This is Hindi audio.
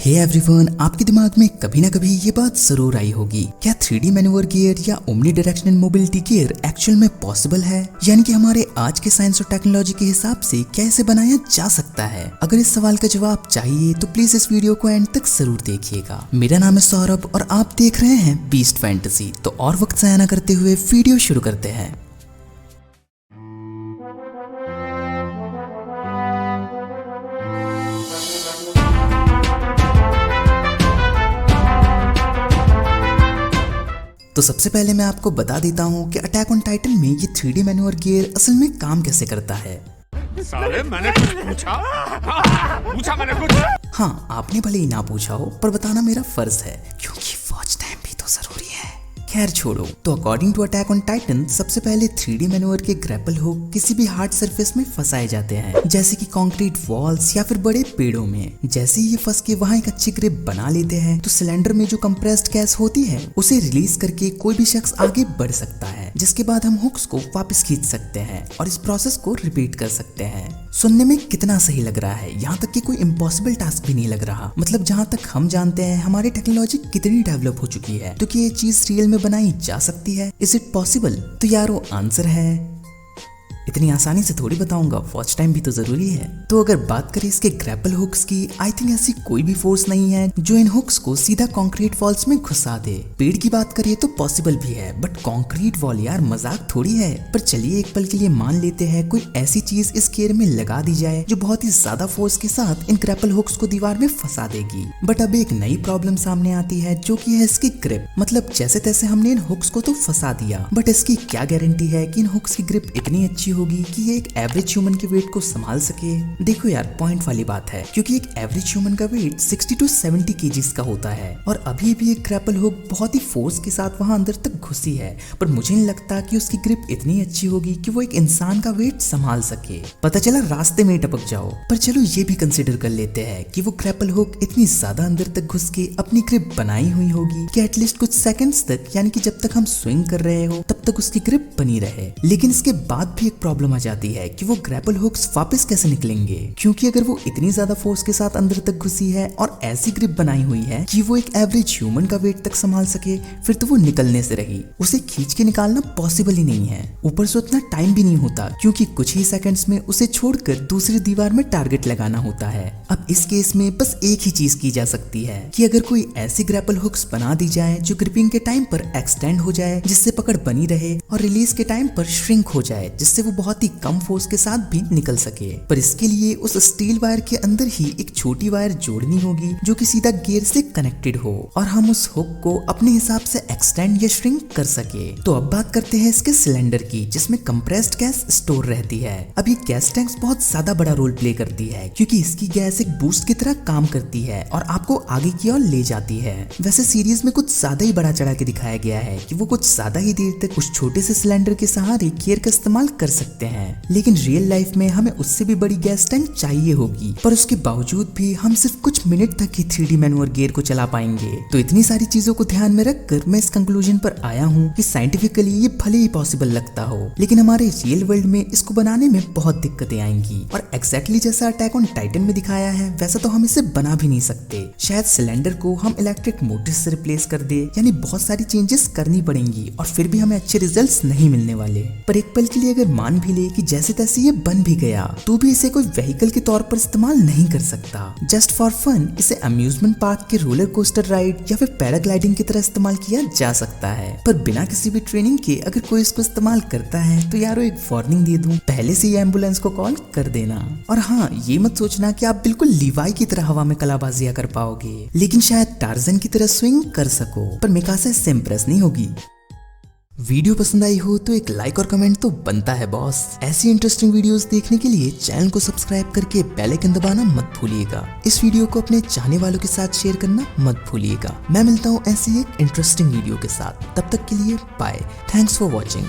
हे एवरीवन, आपके दिमाग में कभी ना कभी ये बात जरूर आई होगी, क्या 3D मैन्यूवर गियर या omni directional mobility gear actual में पॉसिबल है? यानी कि हमारे आज के साइंस और टेक्नोलॉजी के हिसाब से क्या इसे बनाया जा सकता है? अगर इस सवाल का जवाब चाहिए तो प्लीज इस वीडियो को एंड तक जरूर देखिएगा। मेरा नाम है सौरभ और आप देख रहे हैं बीस्ट फैंटेसी। तो और वक्त ज़ाया न करते हुए वीडियो शुरू करते हैं। तो सबसे पहले मैं आपको बता देता हूँ कि अटैक ऑन टाइटन में ये 3D मैन्यूवर गियर असल में काम कैसे करता है। साले मैंने कुछ पूछा मैंने कुछ। हाँ, आपने भले ही ना पूछा हो पर बताना मेरा फर्ज है, क्योंकि वॉच टाइम भी तो जरूरी है। खैर छोड़ो। तो according to Attack on Titan सबसे पहले 3D मैन्यूवर के ग्रैपल हुक किसी भी हार्ड सरफेस में फंसाए जाते हैं, जैसे कि कंक्रीट वॉल्स या फिर बड़े पेड़ों में। जैसे ही ये फंस के वहाँ एक अच्छी ग्रिप बना लेते हैं तो सिलेंडर में जो कंप्रेस्ड गैस होती है उसे रिलीज करके कोई भी शख्स आगे बढ़ सकता है, जिसके बाद हम हुक्स को वापस खींच सकते हैं और इस प्रोसेस को रिपीट कर सकते हैं। सुनने में कितना सही लग रहा है, यहाँ तक कि कोई इम्पॉसिबल टास्क भी नहीं लग रहा। मतलब जहाँ तक हम जानते हैं हमारी टेक्नोलॉजी कितनी डेवलप हो चुकी है, तो क्या ये चीज रियल में बनाई जा सकती है? Is it possible? तो यारो आंसर है इतनी आसानी से थोड़ी बताऊंगा, वॉच टाइम भी तो जरूरी है। तो अगर बात करें इसके ग्रैपल हुक्स की, आई थिंक ऐसी कोई भी फोर्स नहीं है जो इन हुक्स को सीधा कंक्रीट वॉल्स में घुसा दे। पेड़ की बात करें तो पॉसिबल भी है, बट कंक्रीट वॉल यार मजाक थोड़ी है। पर चलिए एक पल के लिए मान लेते हैं कोई ऐसी चीज इस गियर में लगा दी जाए जो बहुत ही ज्यादा फोर्स के साथ इन ग्रैपल हुक्स को दीवार में फंसा देगी। बट अब एक नई प्रॉब्लम सामने आती है जो कि है इसकी ग्रिप। मतलब जैसे तैसे हमने इन हुक्स को तो फंसा दिया, बट इसकी क्या गारंटी है कि इन हुक्स की ग्रिप इतनी अच्छी होगी कि ये एक एवरेज ह्यूमन के वेट को संभाल सके? देखो यार, पॉइंट वाली बात है, क्योंकि एक एवरेज ह्यूमन का वेट 60 to 70 kgs का होता है और अभी भी एक ग्रैपल हुक बहुत ही फोर्स के साथ वहां अंदर तक घुसी है, पर मुझे नहीं लगता कि उसकी ग्रिप इतनी अच्छी होगी कि वो एक इंसान का वेट संभाल सके। पता चला रास्ते में टपक जाओ। पर चलो ये भी कंसिडर कर लेते हैं कि वो ग्रैपल हुक इतनी ज्यादा अंदर तक घुस के अपनी ग्रिप बनाई हुई होगी कि एटलीस्ट कुछ सेकंड्स तक, यानी कि जब तक हम स्विंग कर रहे हो तब तक उसकी ग्रिप बनी रहे। लेकिन इसके बाद भी एक प्रॉब्लम आ जाती है कि वो ग्रैपल हुक्स वापस कैसे निकलेंगे, क्योंकि अगर वो इतनी ज्यादा फोर्स के साथ अंदर तक घुसी है और ऐसी ग्रिप बनाई हुई है कि वो एक एवरेज ह्यूमन का वेट तक संभाल सके, फिर तो वो निकलने से रही। उसे खींच के निकालना पॉसिबल ही नहीं है। ऊपर से उतना टाइम भी नहीं होता, क्योंकि कुछ ही सेकंड्स में उसे छोड़कर दूसरी दीवार में टारगेट लगाना होता है। अब इस केस में बस एक ही चीज की जा सकती है कि अगर कोई ऐसी ग्रैपल हुक्स बना दी जाए जो ग्रिपिंग के टाइम पर एक्सटेंड हो जाए, जिससे पकड़ बनी रहे, और रिलीज के टाइम पर श्रिंक हो जाए, जिससे वो बहुत ही कम फोर्स के साथ भी निकल सके। पर इसके लिए उस स्टील वायर के अंदर ही एक छोटी वायर जोड़नी होगी जो कि सीधा गियर से कनेक्टेड हो और हम उस हुक को अपने हिसाब से एक्सटेंड या श्रिंक कर सके। तो अब बात करते हैं इसके सिलेंडर की, जिसमें कंप्रेस्ड गैस स्टोर रहती है। अब ये गैस टैंक्स बहुत ज्यादा बड़ा रोल प्ले करती है, क्योंकि इसकी गैस एक बूस्ट की तरह काम करती है और आपको आगे की ओर ले जाती है। वैसे सीरीज में कुछ ज्यादा ही बड़ा चढ़ा के दिखाया गया है कि वो कुछ ज्यादा ही देर तक उस छोटे से सिलेंडर के सहारे गियर का इस्तेमाल कर सकते हैं, लेकिन रियल लाइफ में हमें उससे भी बड़ी गैस टैंक चाहिए होगी। पर उसके बावजूद भी हम सिर्फ कुछ मिनट तक ही 3D मैन्यूवर गियर को चला पाएंगे। तो इतनी सारी चीजों को ध्यान में रखकर मैं इस कंक्लूजन पर आया हूँ कि साइंटिफिकली ये भले ही पॉसिबल लगता हो, लेकिन हमारे रियल वर्ल्ड में इसको बनाने में बहुत दिक्कतें आएंगी। और एग्जैक्टली जैसा अटैक ऑन टाइटन में दिखाया है वैसा तो हम इसे बना भी नहीं सकते। शायद सिलेंडर को हम इलेक्ट्रिक मोटर से रिप्लेस कर दे, यानी बहुत सारी चेंजेस करनी पड़ेंगी और फिर भी हमें अच्छे रिजल्ट्स नहीं मिलने वाले। पर एक पल के लिए अगर मान भी ले कि जैसे तैसे ये बन भी गया, तो भी इसे कोई व्हीकल के तौर पर इस्तेमाल नहीं कर सकता। जस्ट फॉर फन इसे अम्यूजमेंट पार्क के रोलर कोस्टर राइड या फिर पैराग्लाइडिंग की तरह इस्तेमाल किया जा सकता है। पर बिना किसी भी ट्रेनिंग के अगर कोई इसको इस्तेमाल करता है तो यारो एक वार्निंग दे दूं, पहले से ही एम्बुलेंस को कॉल कर देना। और हाँ, ये मत सोचना कि आप बिल्कुल लीवाई की तरह हवा में कलाबाजियां कर पाओगे, लेकिन शायद टार्जन की तरह स्विंग कर सको। पर मिकासा इससे इम्प्रेस नहीं होगी। वीडियो पसंद आई हो तो एक लाइक और कमेंट तो बनता है बॉस। ऐसी इंटरेस्टिंग वीडियोस देखने के लिए चैनल को सब्सक्राइब करके बेल आइकन दबाना मत भूलिएगा। इस वीडियो को अपने चाहने वालों के साथ शेयर करना मत भूलिएगा। मैं मिलता हूँ ऐसी एक इंटरेस्टिंग वीडियो के साथ, तब तक के लिए बाय। Thanks for watching.